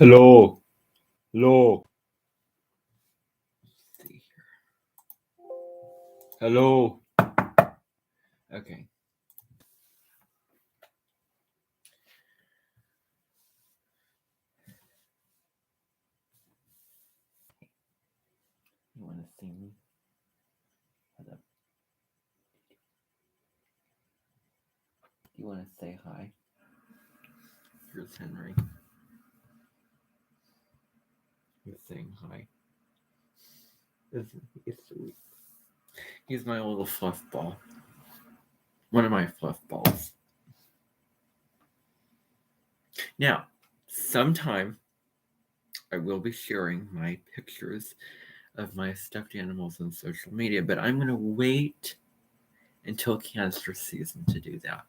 Hello. Hello. Let's see here. Hello. Okay. You want to see me? Hold up. You want to say hi? Here's Henry. He's saying hi. Isn't he sweet? He's my little fluff ball. One of my fluff balls. Now, sometime I will be sharing my pictures of my stuffed animals on social media, but I'm going to wait until cancer season to do that.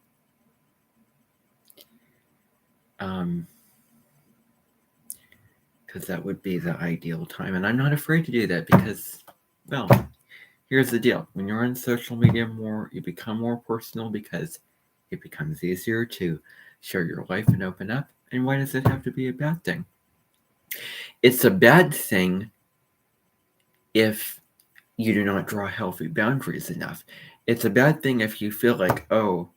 Because that would be the ideal time. And I'm not afraid to do that because, well, here's the deal. When you're on social media more, you become more personal because it becomes easier to share your life and open up. And why does it have to be a bad thing? It's a bad thing if you do not draw healthy boundaries enough. It's a bad thing if you feel like, oh,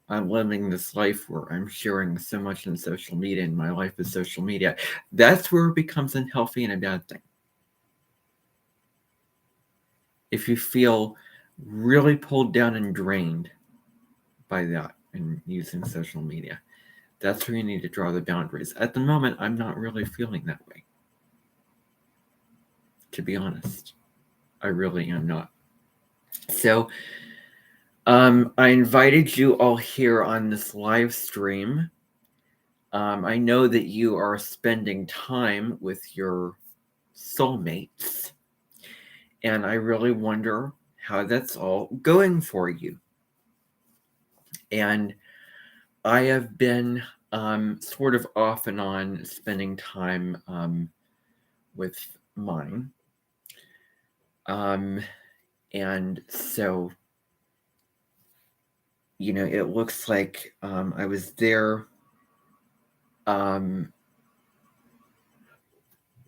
I'm living this life where I'm sharing so much on social media and my life is social media. That's where it becomes unhealthy and a bad thing. If you feel really pulled down and drained by that and using social media, that's where you need to draw the boundaries. At the moment, I'm not really feeling that way. To be honest, I really am not. So, I invited you all here on this live stream. I know that you are spending time with your soulmates, and I really wonder how that's all going for you. And I have been sort of off and on spending time with mine. And so, it looks like I was there.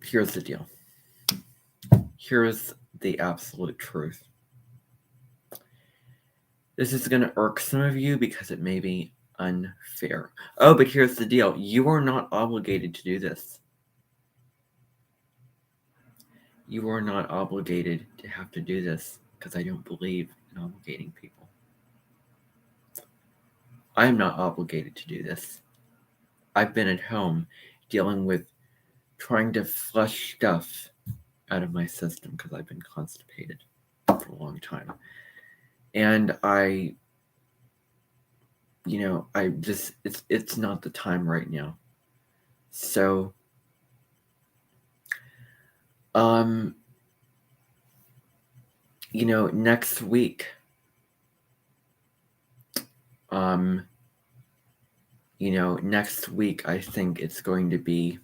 Here's the deal. Here's the absolute truth. This is going to irk some of you because it may be unfair. Oh, but here's the deal. You are not obligated to do this. You are not obligated to have to do this because I don't believe in obligating people. I am not obligated to do this. I've been at home dealing with trying to flush stuff out of my system because I've been constipated for a long time. And it's not the time right now. So, next week, next week, I think it's going to be,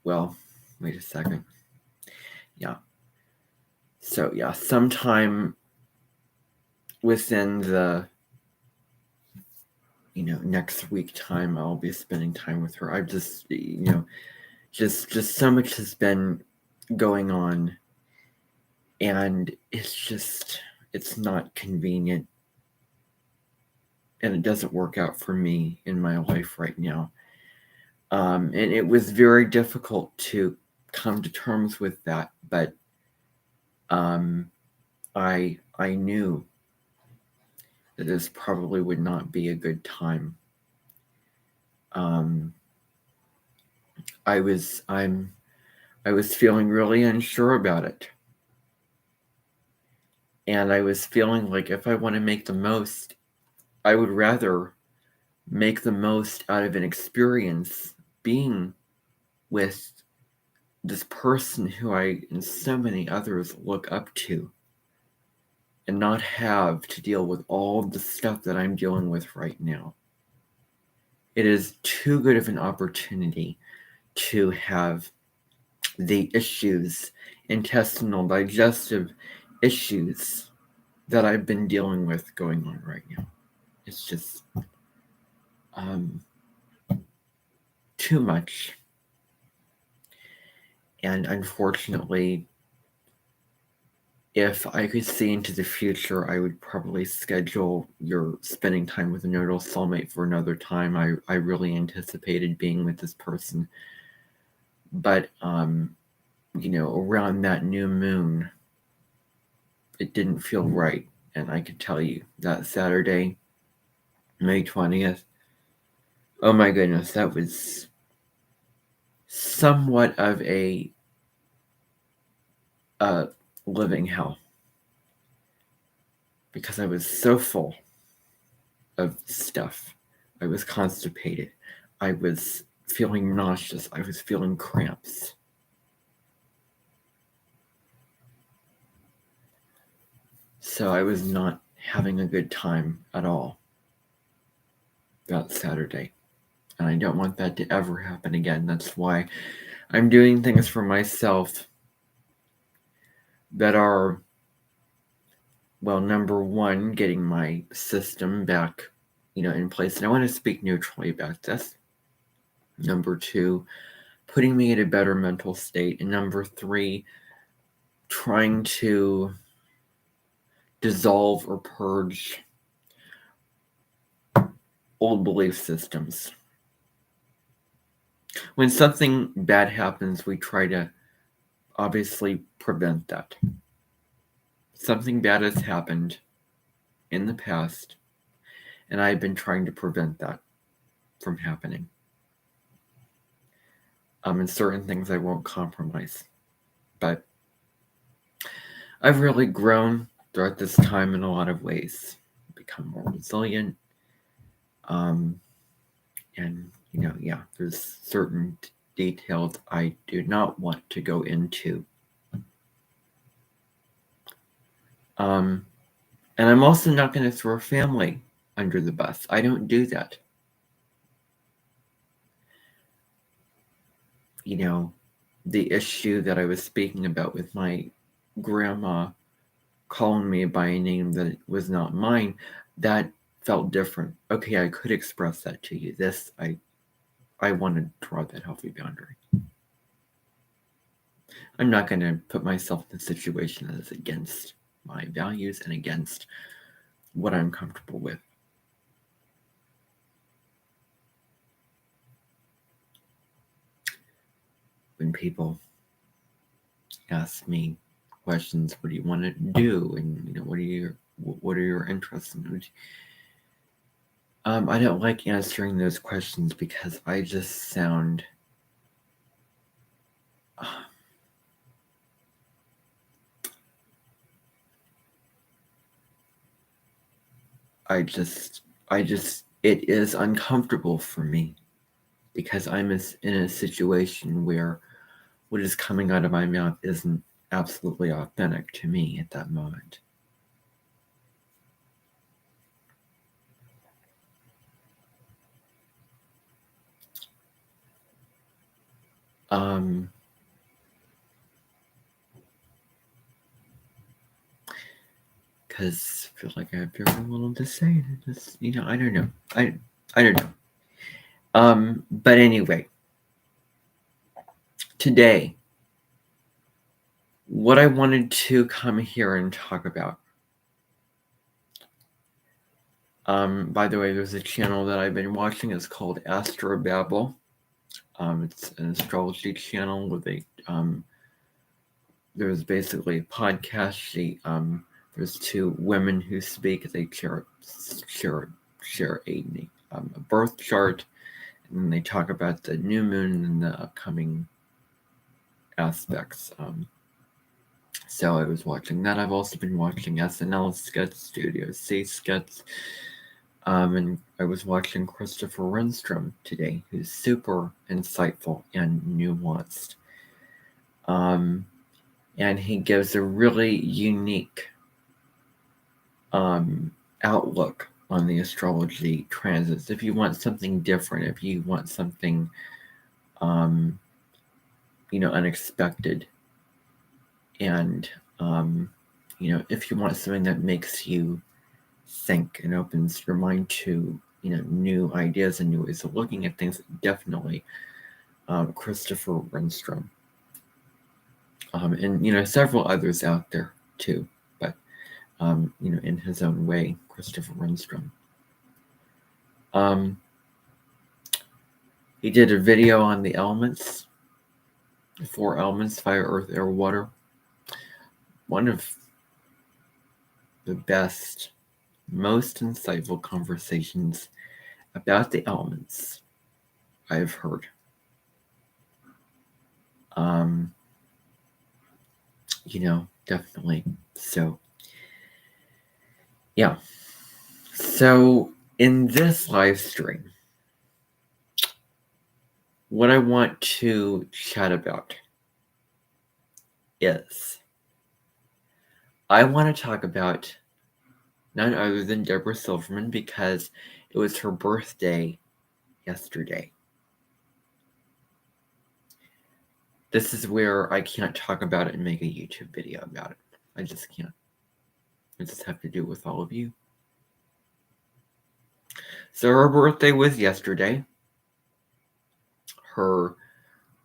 well, wait a second. Yeah. So, yeah, sometime within the, next week time, I'll be spending time with her. I've just, just so much has been going on, and it's not convenient, and it doesn't work out for me in my life right now. And it was very difficult to come to terms with that, but I knew that this probably would not be a good time. I was feeling really unsure about it. And I was feeling like if I want to make the most, I would rather make the most out of an experience being with this person who I and so many others look up to, and not have to deal with all the stuff that I'm dealing with right now. It is too good of an opportunity to have the issues, intestinal, digestive issues that I've been dealing with going on right now. It's just, too much. And unfortunately, if I could see into the future, I would probably schedule your spending time with a nodal soulmate for another time. I really anticipated being with this person. But, around that new moon, it didn't feel right. And I could tell you that Saturday, May 20th, oh my goodness, that was somewhat of a living hell. Because I was so full of stuff. I was constipated. I was feeling nauseous. I was feeling cramps. So I was not having a good time at all that Saturday. And I don't want that to ever happen again. That's why I'm doing things for myself that are, well, number one, getting my system back, in place. And I want to speak neutrally about this. Number two, putting me in a better mental state. And number three, trying to dissolve or purge old belief systems. When something bad happens, we try to obviously prevent that. Something bad has happened in the past, and I've been trying to prevent that from happening. And certain things I won't compromise. But I've really grown throughout this time in a lot of ways. Become more resilient. And, there's certain details I do not want to go into. And I'm also not going to throw family under the bus. I don't do that. The issue that I was speaking about with my grandma calling me by a name that was not mine, that felt different. Okay, I could express that to you. This, I want to draw that healthy boundary. I'm not going to put myself in a situation that is against my values and against what I'm comfortable with. When people ask me questions, what do you want to do, and what are your interests in? I don't like answering those questions because I just sound it is uncomfortable for me because I'm in a situation where what is coming out of my mouth isn't absolutely authentic to me at that moment. Because I feel like I have very little to say. Just, I don't know. I don't know. But anyway, today, what I wanted to come here and talk about. By the way, there's a channel that I've been watching. It's called Astrobabble. It's an astrology channel with there's basically a podcast. There's two women who speak. They share a birth chart, and then they talk about the new moon and the upcoming aspects. So I was watching that. I've also been watching SNL skits, Studio C skits, and I was watching Christopher Renstrom today, who's super insightful and nuanced. And he gives a really unique outlook on the astrology transits. If you want something different, if you want something, unexpected, and, if you want something that makes you think and opens your mind to, new ideas and new ways of looking at things, definitely Christopher Renstrom. And several others out there too, but in his own way, Christopher Renstrom. He did a video on the elements, the 4 elements: fire, earth, air, water. One of the best, most insightful conversations about the elements I've heard. Definitely. So, yeah. So, in this live stream, what I want to chat about is I want to talk about none other than Debra Silverman, because it was her birthday yesterday. This is where I can't talk about it and make a YouTube video about it. I just can't. I just have to do it with all of you. So her birthday was yesterday. Her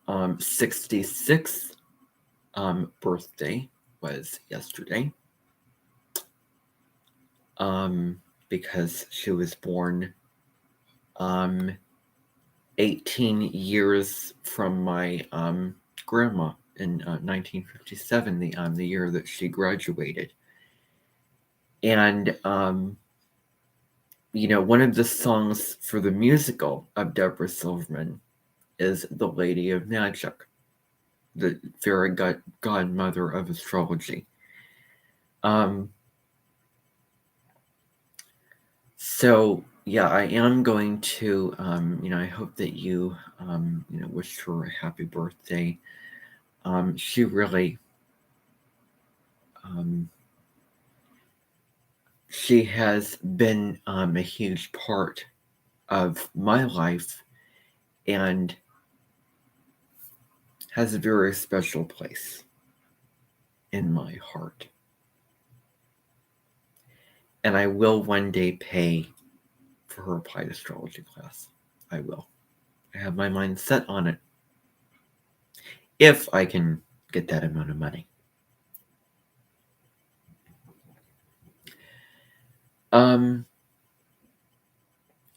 66th birthday was yesterday. Because she was born 18 years from my grandma in 1957, the year that she graduated. And one of the songs for the musical of Debra Silverman is "The Lady of Magic," the fairy godmother of astrology. So yeah, I am going to, I hope that you, wish her a happy birthday. She really, she has been a huge part of my life and has a very special place in my heart. And I will one day pay for her applied astrology class. I will. I have my mind set on it. If I can get that amount of money.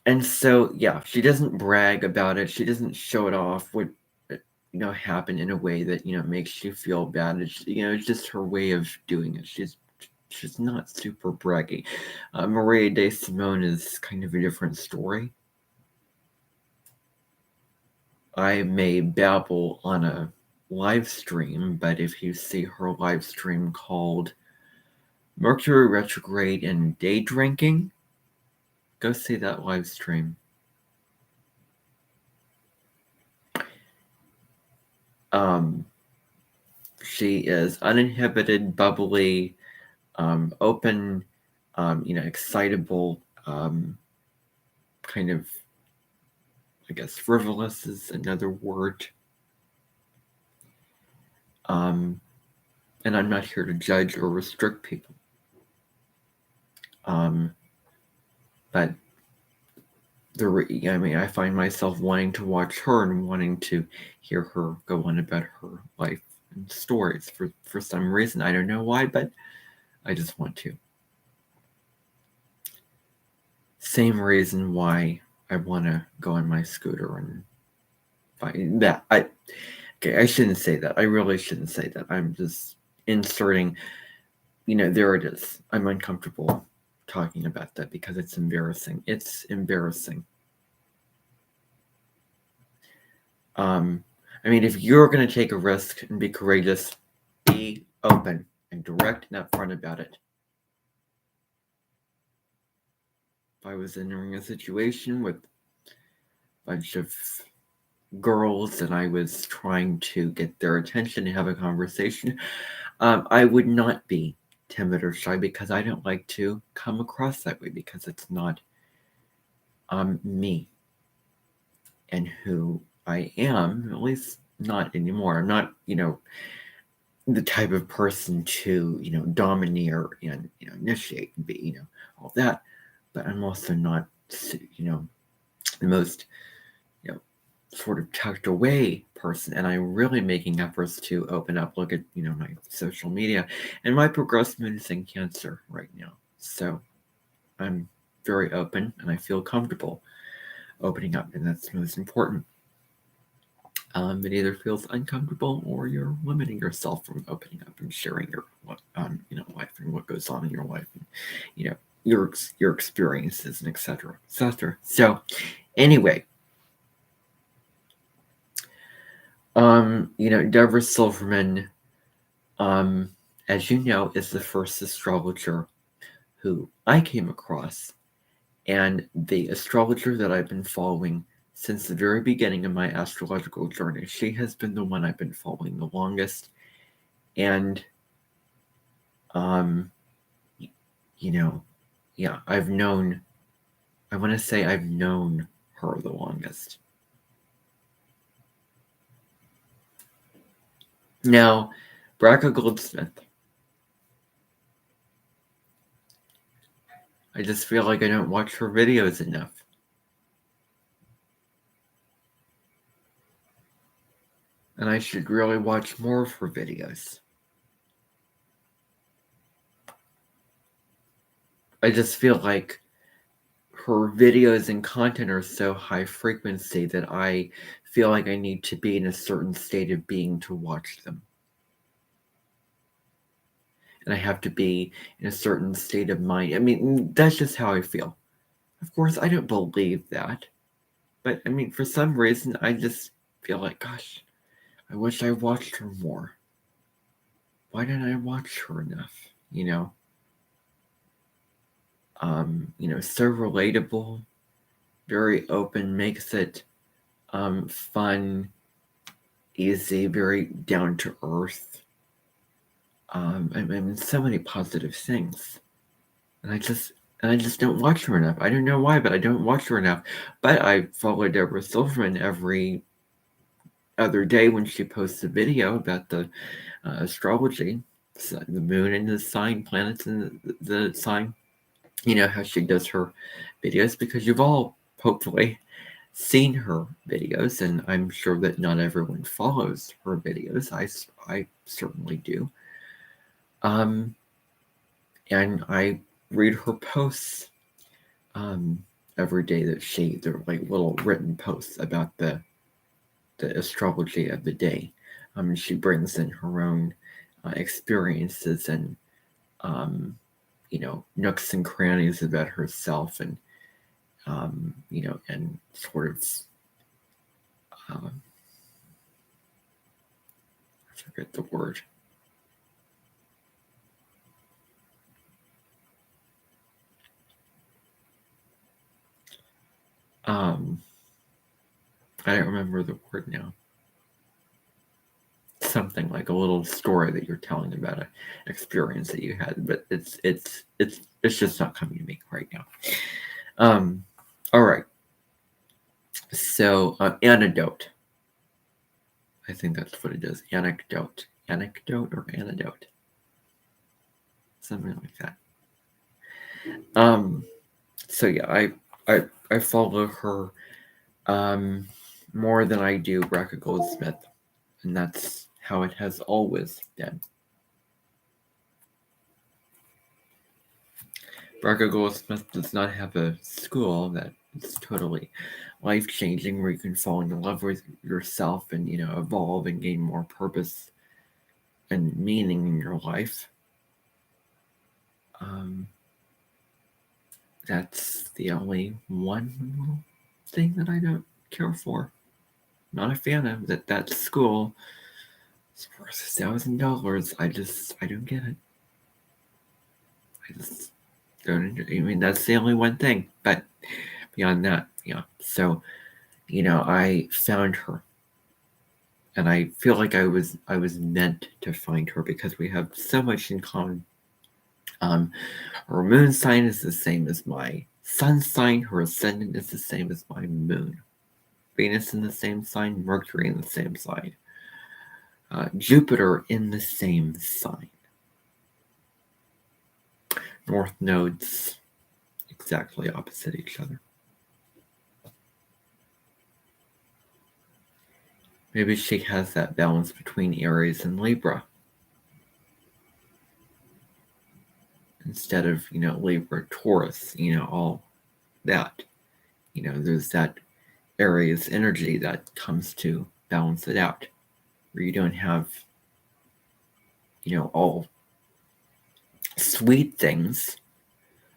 And so, yeah, she doesn't brag about it. She doesn't show it off. What happen in a way that makes you feel bad. It's just her way of doing it. She's not super braggy. Maria de Simone is kind of a different story. I may babble on a live stream, but if you see her live stream called Mercury Retrograde and Day Drinking, go see that live stream. She is uninhibited, bubbly, open, excitable, kind of, I guess, frivolous is another word. And I'm not here to judge or restrict people. But I find myself wanting to watch her and wanting to hear her go on about her life and stories for some reason. I don't know why, but I just want to. Same reason why I want to go on my scooter and find that. I shouldn't say that. I really shouldn't say that. I'm just inserting, there it is. I'm uncomfortable talking about that because it's embarrassing. It's embarrassing. If you're going to take a risk and be courageous, be open and direct and upfront about it. If I was entering a situation with a bunch of girls and I was trying to get their attention and have a conversation, I would not be timid or shy because I don't like to come across that way because it's not me and who I am, at least not anymore. I'm not, the type of person to, domineer and, initiate and be, all that. But I'm also not, the most, sort of tucked away person, and I'm really making efforts to open up, look at, my social media, and my progressed moon is in Cancer right now. So I'm very open, and I feel comfortable opening up, and that's most important. It either feels uncomfortable or you're limiting yourself from opening up and sharing your life and what goes on in your life, and your experiences, and etc. etc. So anyway, Debra Silverman, as you know, is the first astrologer who I came across, and the astrologer that I've been following since the very beginning of my astrological journey. She has been the one I've been following the longest, and I've known her the longest. Now, Braca Goldsmith, I just feel like I don't watch her videos enough. And I should really watch more of her videos. I just feel like her videos and content are so high frequency that I feel like I need to be in a certain state of being to watch them. And I have to be in a certain state of mind. I mean, that's just how I feel. Of course, I don't believe that. But, I mean, for some reason, I just feel like, gosh, I wish I watched her more. Why didn't I watch her enough? So relatable, very open, makes it fun, easy, very down to earth. I mean, so many positive things, and I just don't watch her enough. I don't know why, but I don't watch her enough. But I follow Debra Silverman every other day when she posts a video about the astrology, the moon and the sign, planets and the sign. How she does her videos, because you've all hopefully seen her videos, and I'm sure that not everyone follows her videos. I certainly do. And I read her posts every day that they're like little written posts about the astrology of the day. She brings in her own experiences and nooks and crannies about herself, and and sort of I forget the word. I don't remember the word now. Something like a little story that you're telling about an experience that you had, but it's just not coming to me right now. All right. So antidote. I think that's what it is. Anecdote or antidote. Something like that. So yeah, I follow her more than I do Braca Goldsmith, and that's how it has always been. Braca Goldsmith does not have a school that is totally life-changing, where you can fall in love with yourself and evolve and gain more purpose and meaning in your life. That's the only one thing that I don't care for. Not a fan of that school. It's worth $1,000. I don't get it. I just don't enjoy. I mean, that's the only one thing. But beyond that, So, I found her, and I feel like I was meant to find her because we have so much in common. Her moon sign is the same as my sun sign. Her ascendant is the same as my moon. Venus in the same sign, Mercury in the same sign, Jupiter in the same sign. North nodes exactly opposite each other. Maybe she has that balance between Aries and Libra. Instead of, Libra, Taurus, all that. There's that Aries energy that comes to balance it out, where you don't have, all sweet things,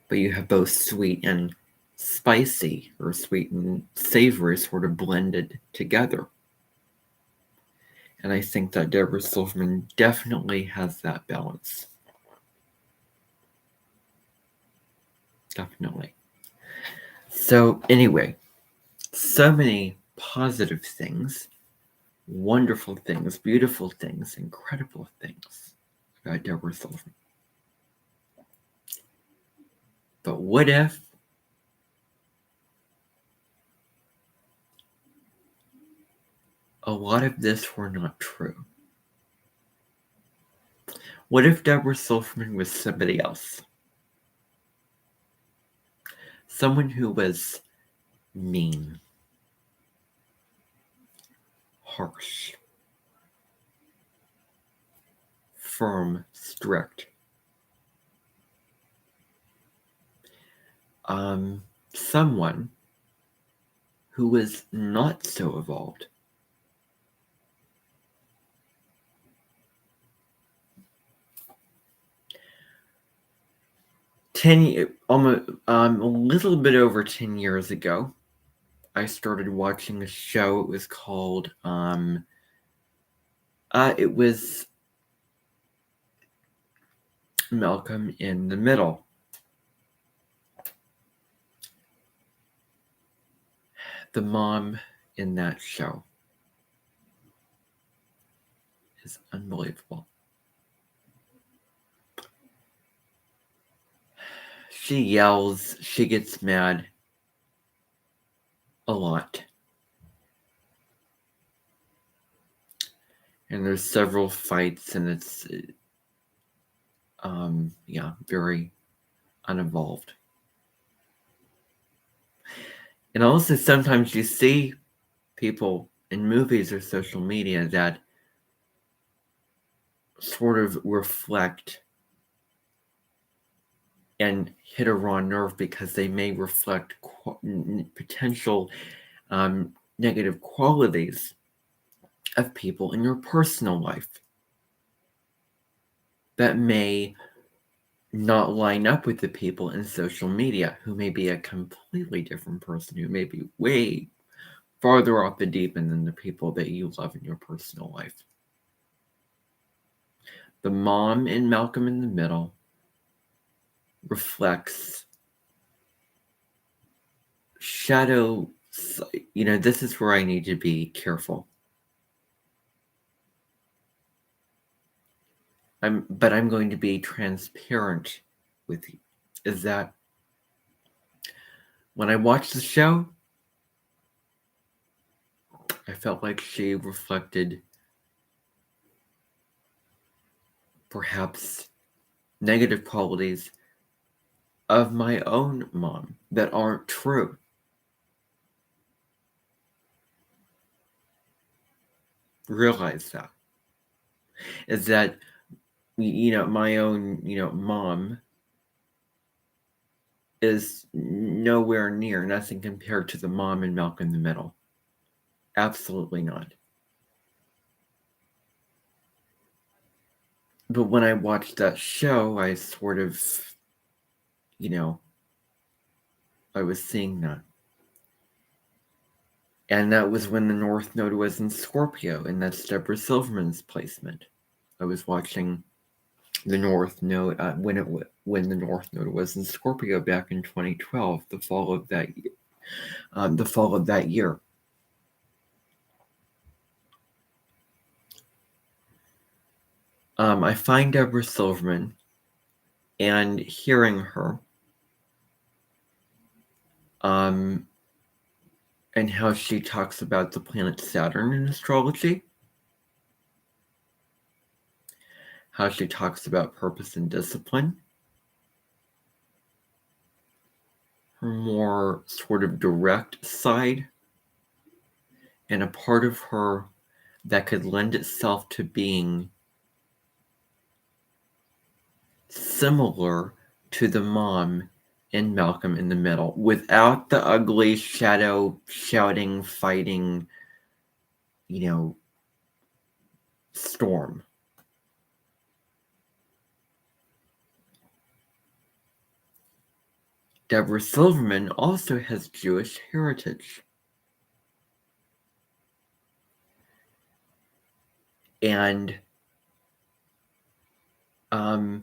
but you have both sweet and spicy, or sweet and savory sort of blended together. And I think that Debra Silverman definitely has that balance. Definitely. So anyway, so many positive things, wonderful things, beautiful things, incredible things about Debra Silverman. But what if a lot of this were not true? What if Debra Silverman was somebody else? Someone who was mean, harsh, firm, strict. Someone who was not so evolved. A little bit over 10 years ago, I started watching a show. It was called, it was Malcolm in the Middle. The mom in that show is unbelievable. She yells, she gets mad a lot. And there's several fights, and it's, very unevolved. And also sometimes you see people in movies or social media that sort of reflect and hit a raw nerve because they may reflect potential negative qualities of people in your personal life that may not line up with the people in social media who may be a completely different person, who may be way farther off the deep end than the people that you love in your personal life. The mom in Malcolm in the Middle reflects shadow. This is where I need to be careful. But I'm going to be transparent with you. Is that when I watched the show, I felt like she reflected perhaps negative qualities of my own mom that aren't true. Realize that. Is that, my own, mom is nowhere near, nothing compared to the mom in Malcolm in the Middle. Absolutely not. But when I watched that show, I sort of, I was seeing that. And that was when the North Node was in Scorpio, and that's Debra Silverman's placement. I was watching the North Node when the North Node was in Scorpio back in 2012, the fall of that year. I find Debra Silverman and hearing her, and how she talks about the planet Saturn in astrology, how she talks about purpose and discipline, her more sort of direct side, and a part of her that could lend itself to being similar to the mom in Malcolm in the Middle, without the ugly shadow shouting, fighting, storm. Debra Silverman also has Jewish heritage. And I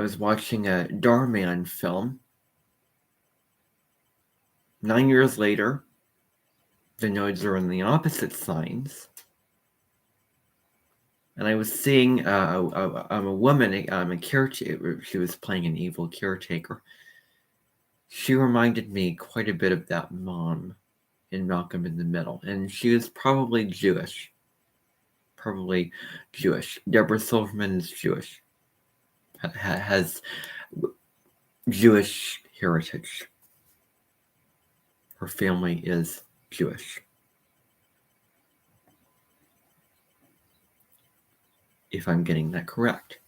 was watching a Darman film. 9 years later, the nodes are on the opposite signs. And I was seeing a woman, a caretaker. She was playing an evil caretaker. She reminded me quite a bit of that mom in Malcolm in the Middle. And she was probably Jewish. Debra Silverman is Jewish. Has Jewish heritage. Her family is Jewish. If I'm getting that correct.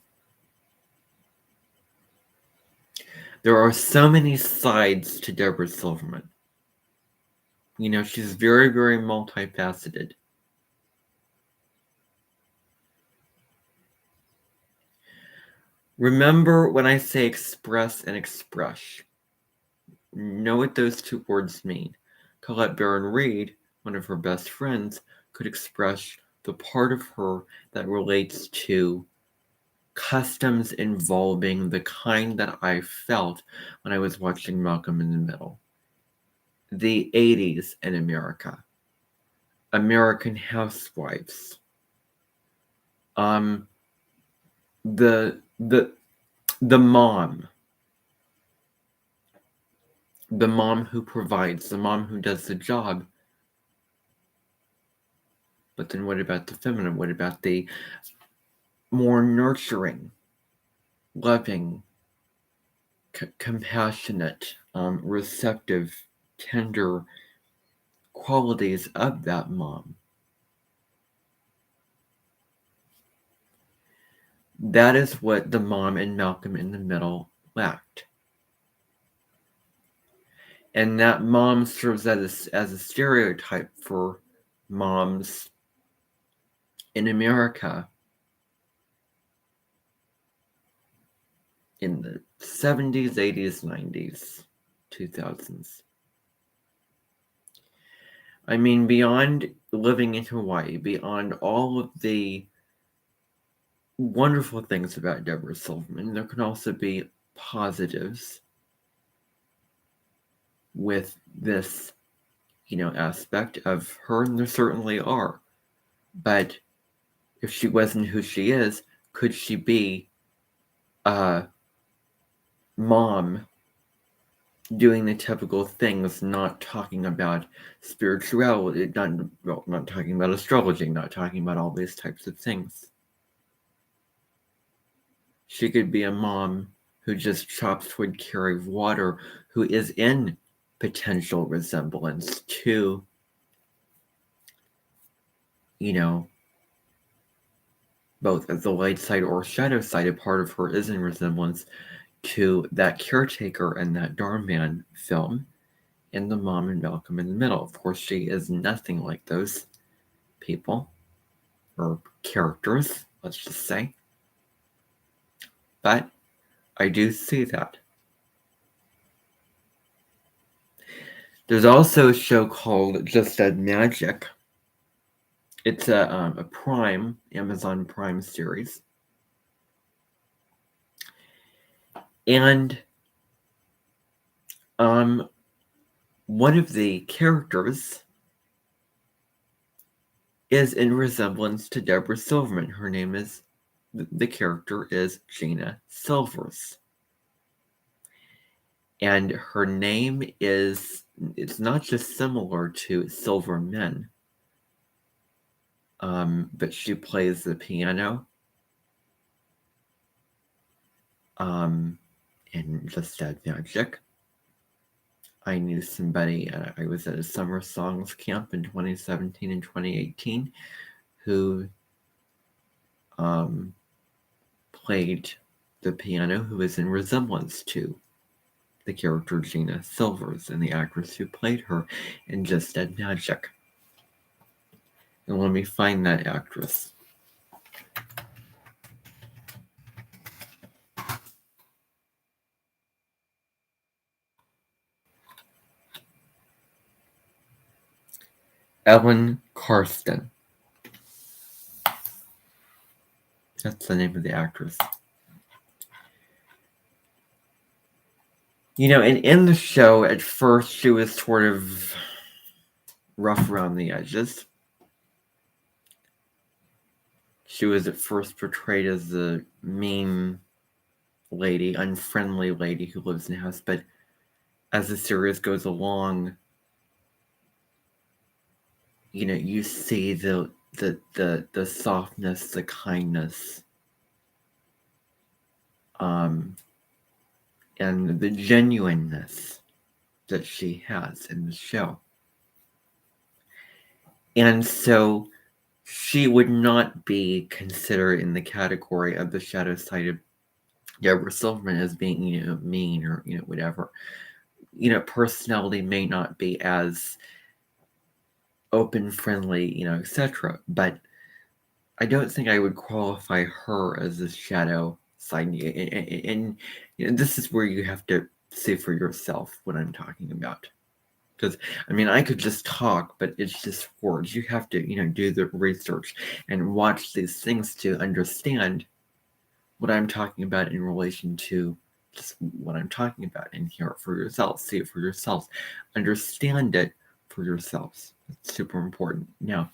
There are so many sides to Debra Silverman. She's very, very multifaceted. Remember when I say express and express. Know what those two words mean. Colette Baron Reed, one of her best friends, could express the part of her that relates to customs involving the kind that I felt when I was watching Malcolm in the Middle. The 80s in America. American housewives. The mom. The mom who provides, the mom who does the job. But then what about the feminine? What about the more nurturing, loving, compassionate, receptive, tender qualities of that mom? That is what the mom in Malcolm in the Middle lacked. And that mom serves as a stereotype for moms in America in the 70s, 80s, 90s, 2000s. I mean, beyond living in Hawaii, beyond all of the wonderful things about Debra Silverman, there can also be positives with this, aspect of her, and there certainly are. But if she wasn't who she is, could she be a mom doing the typical things, not talking about spirituality, not talking about astrology, not talking about all these types of things? She could be a mom who just chops wood, carries water, who is in potential resemblance to, both the light side or shadow side. A part of her is in resemblance to that caretaker in that Darman film and the mom in Malcolm in the Middle. Of course, she is nothing like those people or characters, let's just say. But I do see that. There's also a show called Just Add Magic. It's a Prime, Amazon Prime series. And one of the characters is in resemblance to Debra Silverman. Her name is, the character is Gina Silvers. And her name is, it's not just similar to Silverman, but she plays the piano in Just Add Magic. I knew somebody, I was at a summer songs camp in 2017 and 2018 who played the piano, who was in resemblance to the character Gina Silvers and the actress who played her in Just Dead Magic. And let me find that actress. Ellen Karsten. That's the name of the actress. You know, and in the show, at first, she was sort of rough around the edges. She was at first portrayed as the mean lady, unfriendly lady who lives in a house, but as the series goes along, you know, you see the softness, the kindness, and the genuineness that she has in the show. And so she would not be considered in the category of the shadow side of Debra Silverman as being, you know, mean or, you know, whatever. You know, personality may not be as open, friendly, you know, etc. But I don't think I would qualify her as a shadow side. And you know, this is where you have to see for yourself what I'm talking about. Because, I mean, I could just talk, but it's just words. You have to, you know, do the research and watch these things to understand what I'm talking about in relation to just what I'm talking about, and hear it for yourselves, see it for yourselves, understand it for yourselves. It's super important. Now,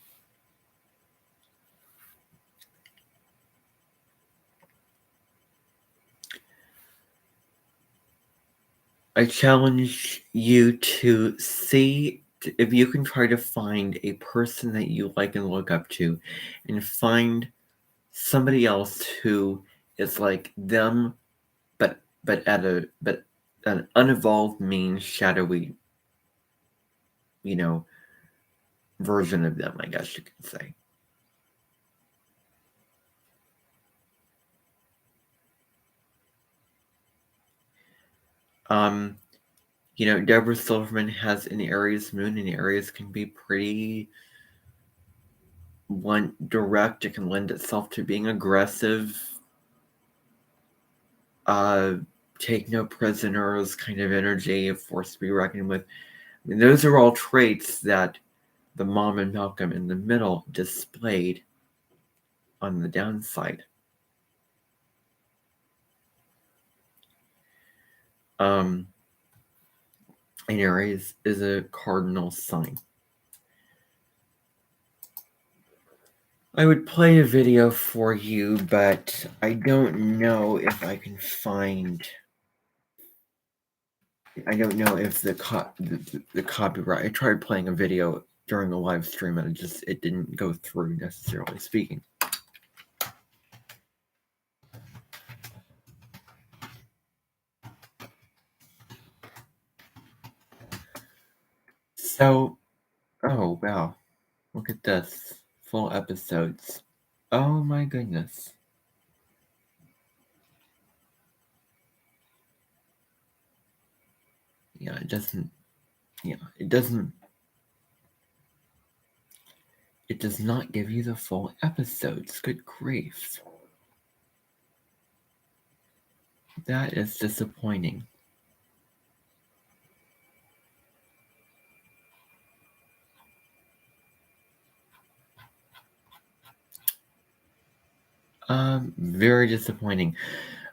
I challenge you to see if you can try to find a person that you like and look up to, and find somebody else who is like them, but an unevolved, mean, shadowy, you know, version of them, I guess you could say. You know, Debra Silverman has an Aries moon, and Aries can be pretty blunt, direct. It can lend itself to being aggressive, take no prisoners kind of energy, a force to be reckoned with. I mean, those are all traits that the mom and Malcolm in the middle displayed on the downside. And Aries is a cardinal sign. I would play a video for you, but I don't know if I can find. I don't know if the copyright. I tried playing a video during a live stream, and it didn't go through, necessarily speaking. So, oh wow, look at this, full episodes. Oh my goodness. Yeah, it doesn't. Yeah, it doesn't. It does not give you the full episodes. Good grief. That is disappointing. Very disappointing.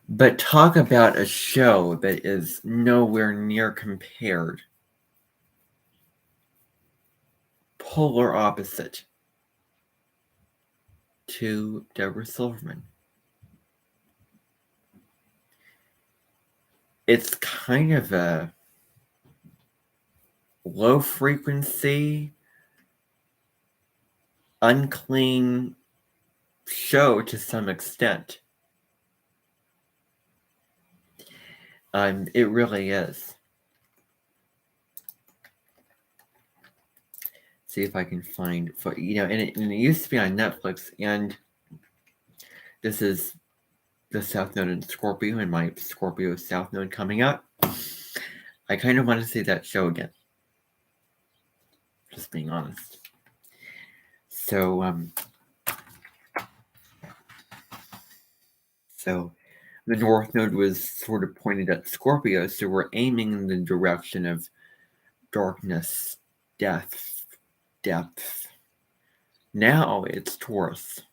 But talk about a show that is nowhere near compared. Polar opposite to Debra Silverman. It's kind of a low frequency, unclean show to some extent. It really is. see if I can find, and it used to be on Netflix, and this is the South Node in Scorpio and my Scorpio South Node coming up. I kind of want to see that show again. Just being honest. So, so the North Node was sort of pointed at Scorpio, so we're aiming in the direction of darkness, death, depth. Now it's Taurus.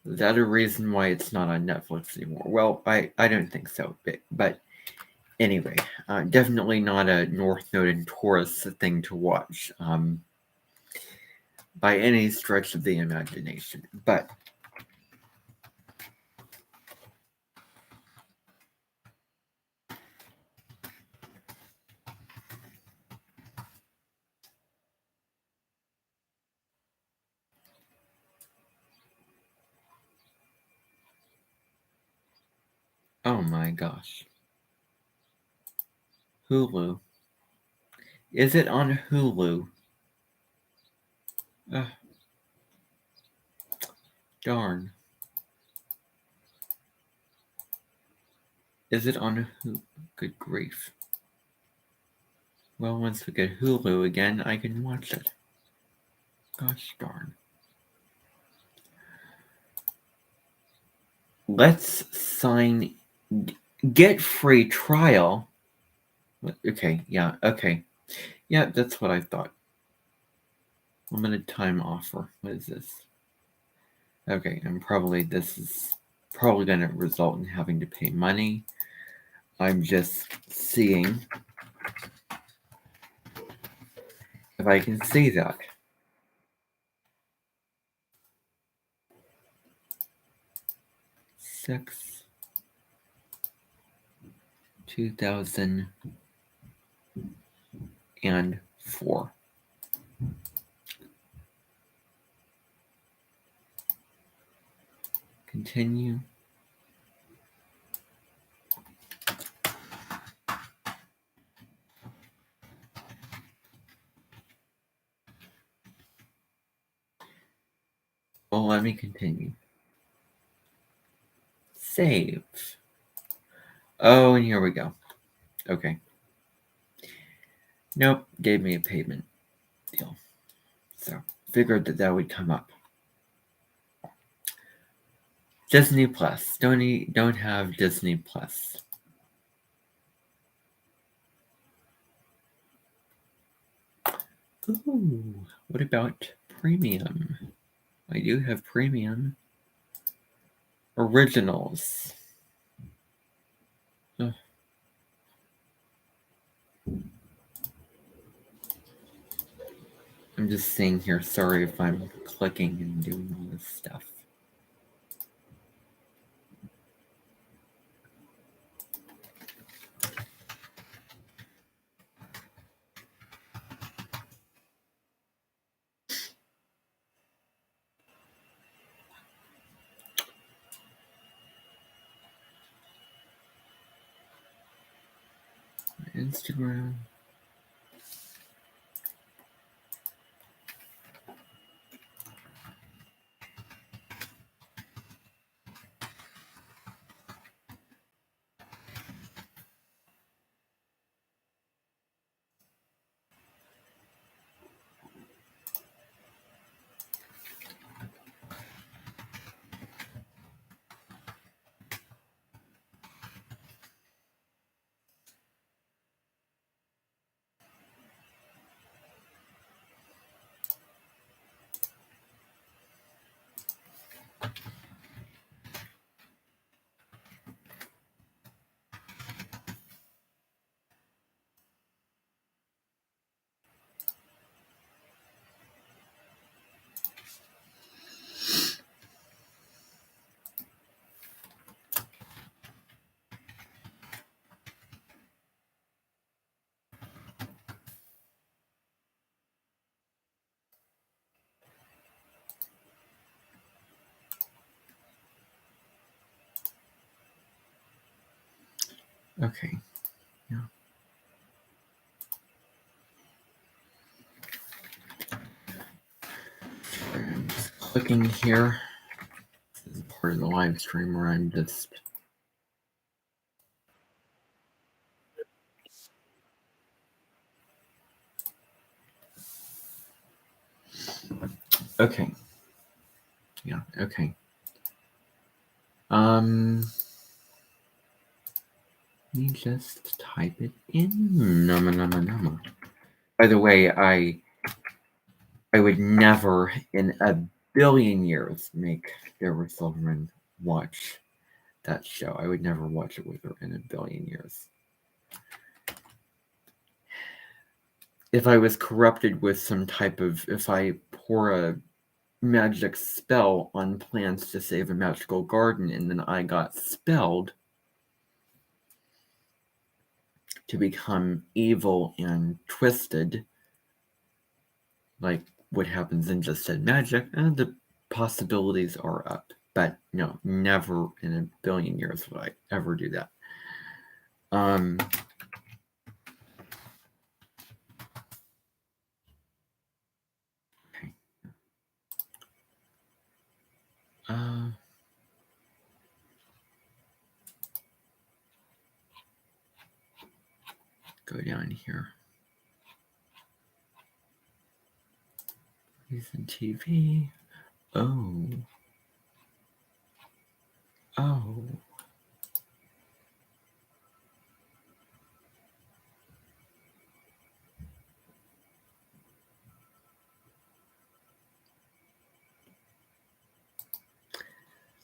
Is that a reason why it's not on Netflix anymore? Well, I don't think so. But anyway, definitely not a North Node and Taurus thing to watch by any stretch of the imagination. But oh my gosh. Hulu. Is it on Hulu? Darn. Is it on Hulu? Good grief. Well, once we get Hulu again, I can watch it. Gosh darn. Let's sign. Get free trial. Okay, yeah, okay. Yeah, that's what I thought. Limited time offer. What is this? Okay, and this is probably going to result in having to pay money. I'm just seeing if I can see that. Six, 2004. Continue. Well, let me continue. Save. Oh, and here we go. Okay. Nope, gave me a payment deal. So figured that would come up. Disney Plus. Don't have Disney Plus. Ooh, what about premium? I do have premium. Originals. Ugh. I'm just seeing here. Sorry if I'm clicking and doing all this stuff. Instagram. Okay. Yeah. clicking here. This is part of the live stream where I'm just okay. Yeah, okay. Let me just type it in. Nama. By the way, I would never in a billion years make Debra Silverman watch that show. I would never watch it with her in a billion years. If I was corrupted with some type of, if I pour a magic spell on plants to save a magical garden and then I got spelled to become evil and twisted, like what happens in Just Said Magic, the possibilities are up. But no, never in a billion years would I ever do that. Okay. Go down here. Reason TV. Oh.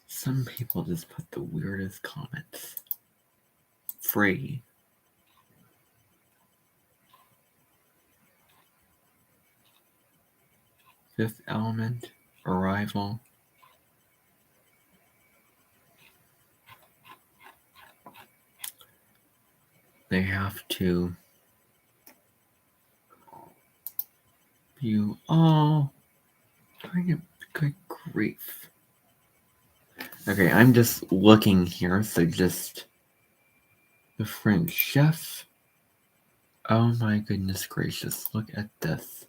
Some people just put the weirdest comments. Free. Fifth Element. Arrival. They have to view all. Good grief. Okay, I'm just looking here, so just the French chef. Oh my goodness gracious, look at this.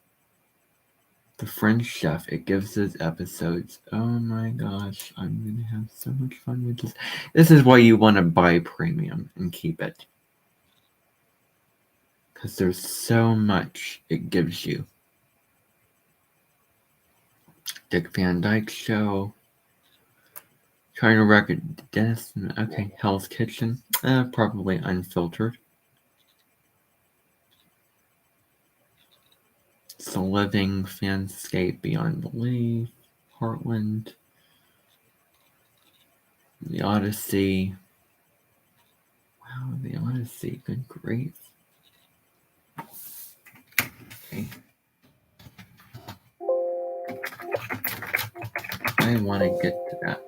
The French chef, it gives us episodes. Oh my gosh, I'm gonna have so much fun with this. This is why you want to buy premium and keep it. Because there's so much it gives you. Dick Van Dyke Show. Trying to record Dennis. Okay, Hell's Kitchen. Probably unfiltered. It's the Living, Fanscape, Beyond Belief, Heartland, The Odyssey. Wow, The Odyssey, good grief. Okay. I want to get to that.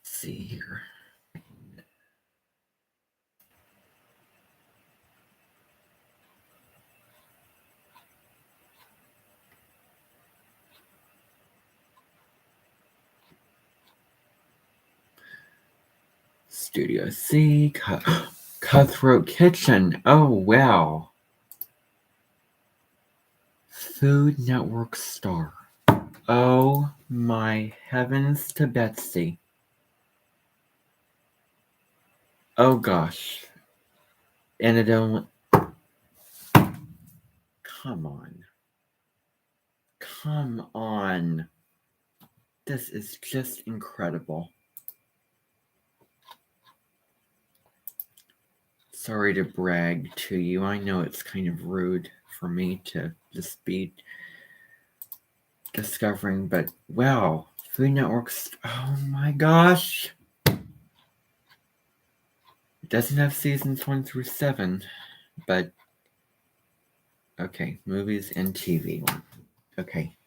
See here. Studio C, Cutthroat Kitchen. Oh wow. Food Network star. Oh my heavens to Betsy. Oh gosh. And it only. Come on. Come on. This is just incredible. Sorry to brag to you. I know it's kind of rude for me to just be discovering, but wow, Food Network's. Oh my gosh. It doesn't have seasons 1 through 7, but okay, movies and TV. Okay.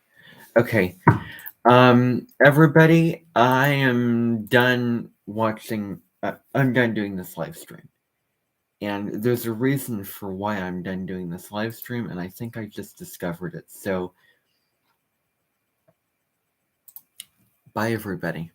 Okay. Everybody, I am done watching. I'm done doing this live stream. And there's a reason for why I'm done doing this live stream, and I think I just discovered it. So, bye, everybody.